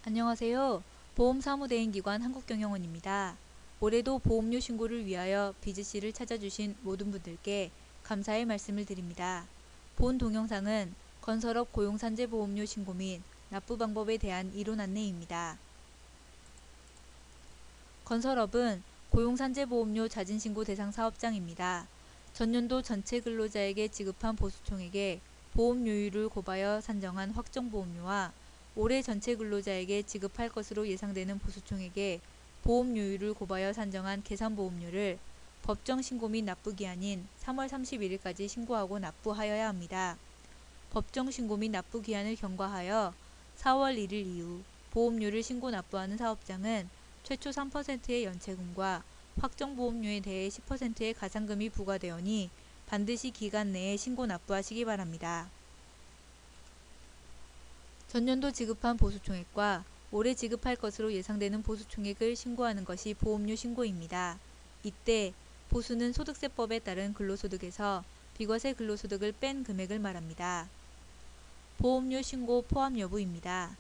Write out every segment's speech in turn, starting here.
안녕하세요. 보험사무대행기관 한국경영원입니다. 올해도 보험료 신고를 위하여 비즈씨를 찾아주신 모든 분들께 감사의 말씀을 드립니다. 본 동영상은 건설업 고용산재보험료 신고 및 납부 방법에 대한 이론 안내입니다. 건설업은 고용산재보험료 자진신고 대상 사업장입니다. 전년도 전체 근로자에게 지급한 보수총액에 보험료율을 곱하여 산정한 확정보험료와 올해 전체 근로자에게 지급할 것으로 예상되는 보수총액에 보험료율을 곱하여 산정한 계산보험료를 법정 신고 및 납부기한인 3월 31일까지 신고하고 납부하여야 합니다. 법정 신고 및 납부기한을 경과하여 4월 1일 이후 보험료를 신고 납부하는 사업장은 최초 3%의 연체금과 확정보험료에 대해 10%의 가산금이 부과되오니 반드시 기간 내에 신고 납부하시기 바랍니다. 전년도 지급한 보수총액과 올해 지급할 것으로 예상되는 보수총액을 신고하는 것이 보험료 신고입니다. 이때 보수는 소득세법에 따른 근로소득에서 비과세 근로소득을 뺀 금액을 말합니다. 보험료 신고 포함 여부입니다.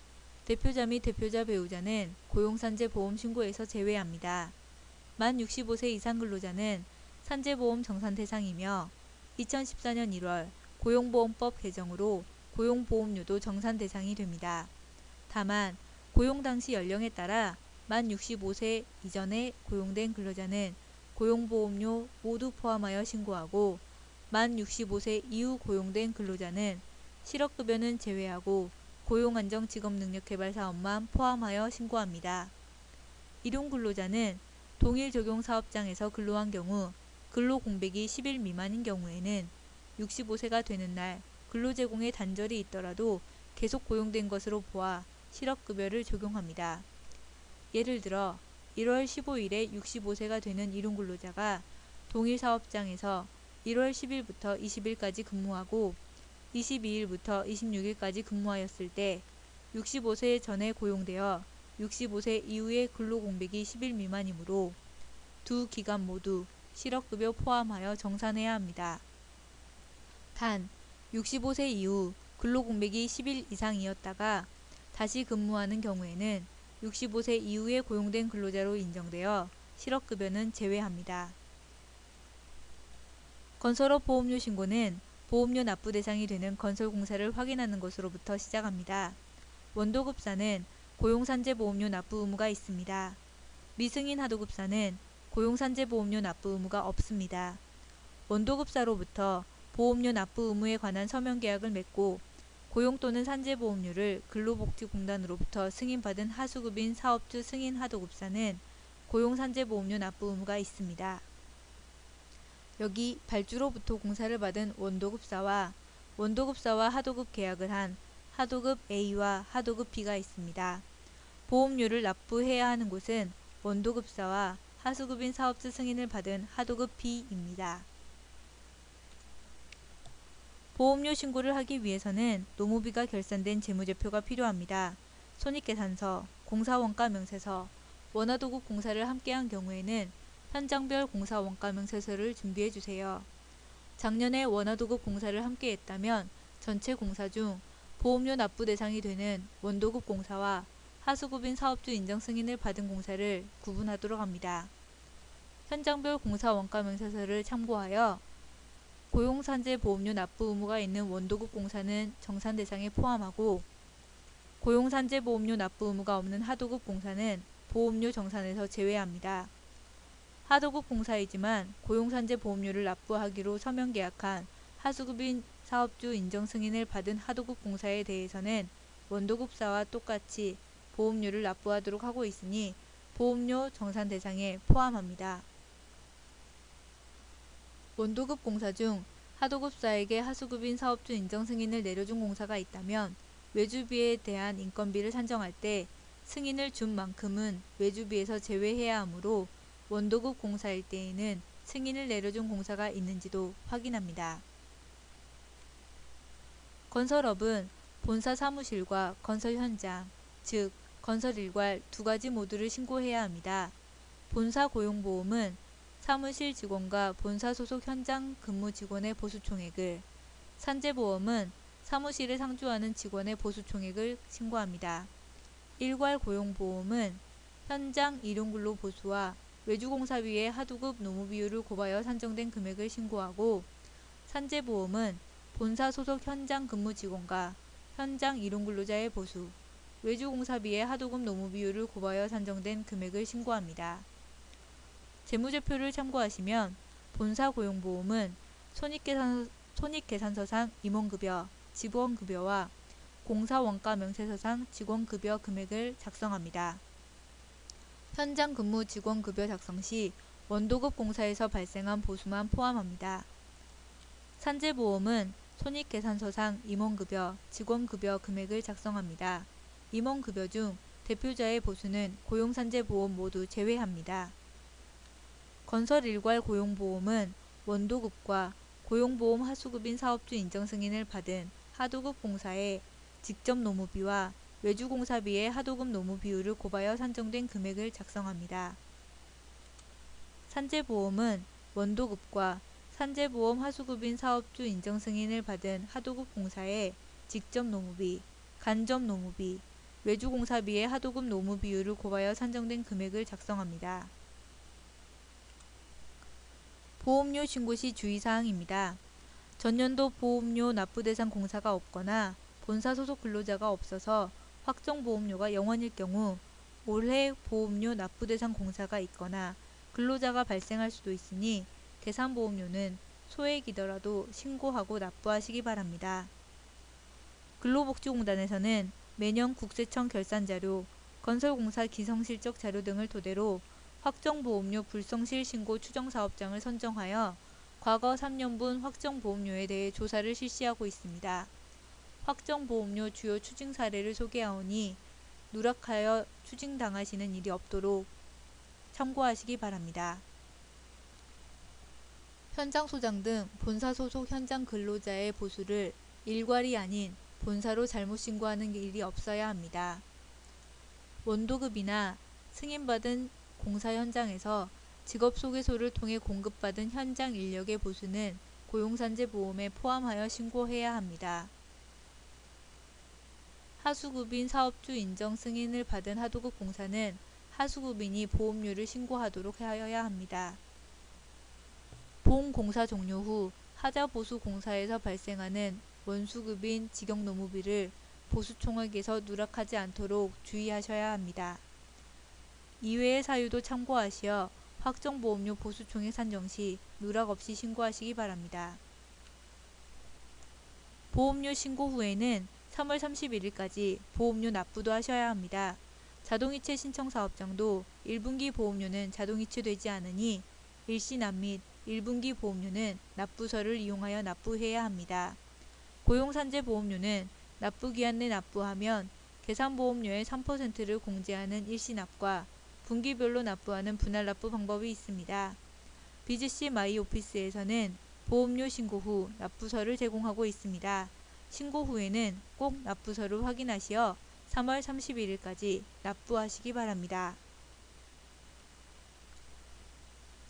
대표자 및 대표자 배우자는 고용산재보험 신고에서 제외합니다. 만 65세 이상 근로자는 산재보험 정산 대상이며 2014년 1월 고용보험법 개정으로 고용보험료도 정산 대상이 됩니다. 다만 고용 당시 연령에 따라 만 65세 이전에 고용된 근로자는 고용보험료 모두 포함하여 신고하고 만 65세 이후 고용된 근로자는 실업급여는 제외하고 고용안정직업능력개발사업만 포함하여 신고합니다. 일용근로자는 동일 적용 사업장에서 근로한 경우 근로공백이 10일 미만인 경우에는 65세가 되는 날 근로제공에 단절이 있더라도 계속 고용된 것으로 보아 실업급여를 적용합니다. 예를 들어 1월 15일에 65세가 되는 일용근로자가 동일 사업장에서 1월 10일부터 20일까지 근무하고 22일부터 26일까지 근무하였을 때 65세 전에 고용되어 65세 이후의 근로공백이 10일 미만이므로 두 기간 모두 실업급여 포함하여 정산해야 합니다. 단 65세 이후 근로공백이 10일 이상이었다가 다시 근무하는 경우에는 65세 이후에 고용된 근로자로 인정되어 실업급여는 제외합니다. 건설업 보험료 신고는 보험료 납부 대상이 되는 건설공사를 확인하는 것으로부터 시작합니다. 원도급사는 고용산재보험료 납부 의무가 있습니다. 미승인 하도급사는 고용산재보험료 납부 의무가 없습니다. 원도급사로부터 보험료 납부 의무에 관한 서면계약을 맺고 고용 또는 산재보험료를 근로복지공단으로부터 승인받은 하수급인 사업주 승인 하도급사는 고용산재보험료 납부 의무가 있습니다. 여기 발주로부터 공사를 받은 원도급사와 하도급 계약을 한 하도급 A와 하도급 B가 있습니다. 보험료를 납부해야 하는 곳은 원도급사와 하수급인 사업주 승인을 받은 하도급 B입니다. 보험료 신고를 하기 위해서는 노무비가 결산된 재무제표가 필요합니다. 손익계산서, 공사원가명세서, 원화도급 공사를 함께한 경우에는 현장별 공사원가명세서를 준비해주세요. 작년에 원화도급 공사를 함께했다면 전체 공사 중 보험료 납부 대상이 되는 원도급 공사와 하수급인 사업주 인정 승인을 받은 공사를 구분하도록 합니다. 현장별 공사원가명세서를 참고하여 고용산재보험료 납부 의무가 있는 원도급 공사는 정산 대상에 포함하고 고용산재보험료 납부 의무가 없는 하도급 공사는 보험료 정산에서 제외합니다. 하도급 공사이지만 고용산재보험료를 납부하기로 서면계약한 하수급인 사업주 인정 승인을 받은 하도급 공사에 대해서는 원도급사와 똑같이 보험료를 납부하도록 하고 있으니 보험료 정산 대상에 포함합니다. 원도급 공사 중 하도급사에게 하수급인 사업주 인정 승인을 내려준 공사가 있다면 외주비에 대한 인건비를 산정할 때 승인을 준 만큼은 외주비에서 제외해야 하므로 원도급 공사일 때에는 승인을 내려준 공사가 있는지도 확인합니다. 건설업은 본사 사무실과 건설 현장, 즉 건설 일괄 두 가지 모두를 신고해야 합니다. 본사 고용보험은 사무실 직원과 본사 소속 현장 근무 직원의 보수총액을, 산재보험은 사무실에 상주하는 직원의 보수총액을 신고합니다. 일괄 고용보험은 현장 일용근로 보수와 외주공사비의 하도급 노무비율을 고봐여 산정된 금액을 신고하고, 산재보험은 본사 소속 현장 근무 직원과 현장 일용근로자의 보수, 외주공사비의 하도급 노무비율을 고봐여 산정된 금액을 신고합니다. 재무제표를 참고하시면 본사 고용보험은 손익계산서상 임원급여, 직원급여와 공사원가 명세서상 직원급여 금액을 작성합니다. 현장 근무 직원급여 작성 시 원도급 공사에서 발생한 보수만 포함합니다. 산재보험은 손익계산서상 임원급여, 직원급여 금액을 작성합니다. 임원급여 중 대표자의 보수는 고용산재보험 모두 제외합니다. 건설일괄 고용보험은 원도급과 고용보험 하수급인 사업주 인정승인을 받은 하도급 공사의 직접 노무비와 외주공사비의 하도급 노무비율을 고봐여 산정된 금액을 작성합니다. 산재보험은 원도급과 산재보험 하수급인 사업주 인정승인을 받은 하도급 공사의 직접 노무비, 간접 노무비, 외주공사비의 하도급 노무비율을 고봐여 산정된 금액을 작성합니다. 보험료 신고 시 주의사항입니다. 전년도 보험료 납부 대상 공사가 없거나 본사 소속 근로자가 없어서 확정 보험료가 0원일 경우 올해 보험료 납부 대상 공사가 있거나 근로자가 발생할 수도 있으니 계산보험료는 소액이더라도 신고하고 납부하시기 바랍니다. 근로복지공단에서는 매년 국세청 결산자료, 건설공사 기성실적 자료 등을 토대로 확정보험료 불성실 신고 추정사업장을 선정하여 과거 3년분 확정보험료에 대해 조사를 실시하고 있습니다. 확정보험료 주요 추징 사례를 소개하오니 누락하여 추징당하시는 일이 없도록 참고하시기 바랍니다. 현장소장 등 본사 소속 현장 근로자의 보수를 일괄이 아닌 본사로 잘못 신고하는 일이 없어야 합니다. 원도급이나 승인받은 공사 현장에서 직업소개소를 통해 공급받은 현장 인력의 보수는 고용산재보험에 포함하여 신고해야 합니다. 하수급인 사업주 인정 승인을 받은 하도급 공사는 하수급인이 보험료를 신고하도록 하여야 합니다. 본 공사 종료 후 하자보수 공사에서 발생하는 원수급인 직역노무비를 보수총액에서 누락하지 않도록 주의하셔야 합니다. 이외의 사유도 참고하시어 확정보험료 보수총액 산정 시 누락 없이 신고하시기 바랍니다. 보험료 신고 후에는 3월 31일까지 보험료 납부도 하셔야 합니다. 자동이체 신청사업장도 1분기 보험료는 자동이체되지 않으니 일시납 및 1분기 보험료는 납부서를 이용하여 납부해야 합니다. 고용산재보험료는 납부기한 내 납부하면 계산보험료의 3%를 공제하는 일시납과 분기별로 납부하는 분할납부 방법이 있습니다. BGC 마이오피스에서는 보험료 신고 후 납부서를 제공하고 있습니다. 신고 후에는 꼭 납부서를 확인하시어 3월 31일까지 납부하시기 바랍니다.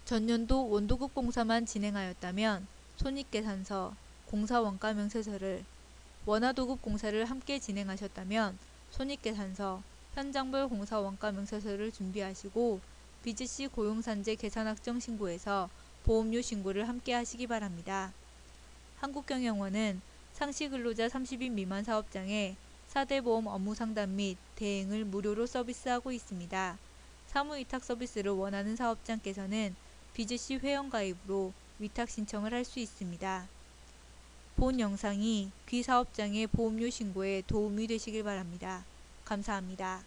전년도 원도급 공사만 진행하였다면 손익계산서, 공사원가 명세서를, 원하도급 공사를 함께 진행하셨다면 손익계산서, 현장별 공사원가 명세서를 준비하시고 BGC 고용산재 계산확정 신고에서 보험료 신고를 함께 하시기 바랍니다. 한국경영원은 상시근로자 30인 미만 사업장에 4대 보험 업무 상담 및 대행을 무료로 서비스하고 있습니다. 사무위탁 서비스를 원하는 사업장께서는 BGC 회원가입으로 위탁 신청을 할 수 있습니다. 본 영상이 귀 사업장의 보험료 신고에 도움이 되시길 바랍니다. 감사합니다.